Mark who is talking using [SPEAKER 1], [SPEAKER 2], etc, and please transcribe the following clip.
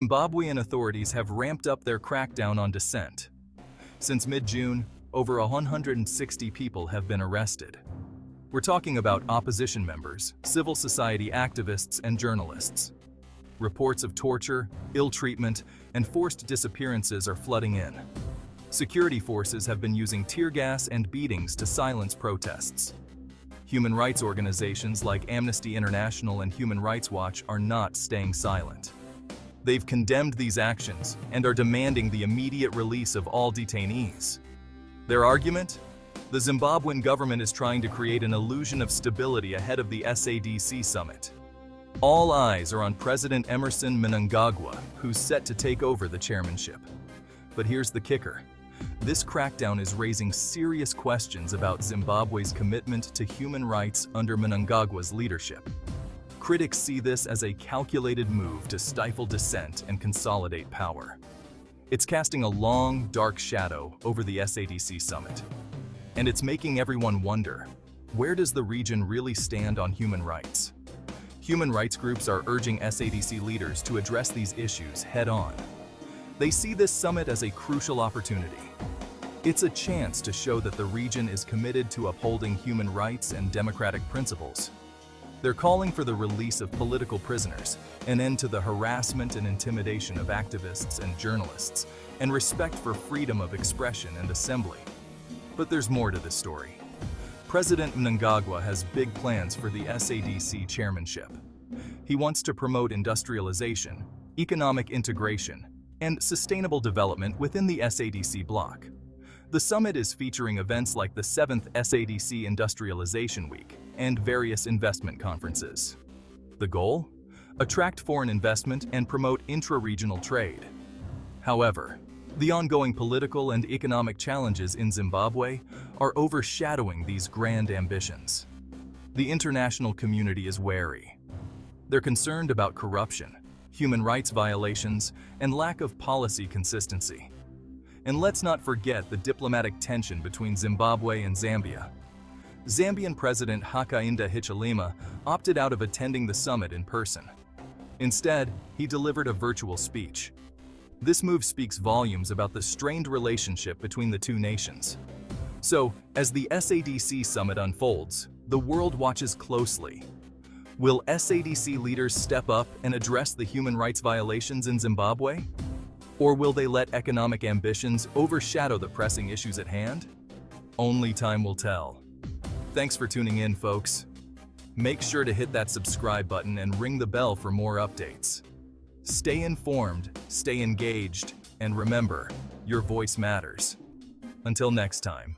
[SPEAKER 1] Zimbabwean authorities have ramped up their crackdown on dissent. Since mid-June, over 160 people have been arrested. We're talking about opposition members, civil society activists, and journalists. Reports of torture, ill treatment, and forced disappearances are flooding in. Security forces have been using tear gas and beatings to silence protests. Human rights organizations like Amnesty International and Human Rights Watch are not staying silent. They've condemned these actions and are demanding the immediate release of all detainees. Their argument? The Zimbabwean government is trying to create an illusion of stability ahead of the SADC summit. All eyes are on President Emmerson Mnangagwa, who's set to take over the chairmanship. But here's the kicker. This crackdown is raising serious questions about Zimbabwe's commitment to human rights under Mnangagwa's leadership. Critics see this as a calculated move to stifle dissent and consolidate power. It's casting a long, dark shadow over the SADC summit. And it's making everyone wonder, where does the region really stand on human rights? Human rights groups are urging SADC leaders to address these issues head-on. They see this summit as a crucial opportunity. It's a chance to show that the region is committed to upholding human rights and democratic principles. They're calling for the release of political prisoners, an end to the harassment and intimidation of activists and journalists, and respect for freedom of expression and assembly. But there's more to this story. President Mnangagwa has big plans for the SADC chairmanship. He wants to promote industrialization, economic integration, and sustainable development within the SADC bloc. The summit is featuring events like the 7th SADC Industrialization Week and various investment conferences. The goal? Attract foreign investment and promote intra-regional trade. However, the ongoing political and economic challenges in Zimbabwe are overshadowing these grand ambitions. The international community is wary. They're concerned about corruption, human rights violations, and lack of policy consistency. And let's not forget the diplomatic tension between Zimbabwe and Zambia. Zambian President Hakainde Hichilema opted out of attending the summit in person. Instead, he delivered a virtual speech. This move speaks volumes about the strained relationship between the two nations. So, as the SADC summit unfolds, the world watches closely. Will SADC leaders step up and address the human rights violations in Zimbabwe? Or will they let economic ambitions overshadow the pressing issues at hand? Only time will tell. Thanks for tuning in, folks. Make sure to hit that subscribe button and ring the bell for more updates. Stay informed, stay engaged, and remember, your voice matters. Until next time.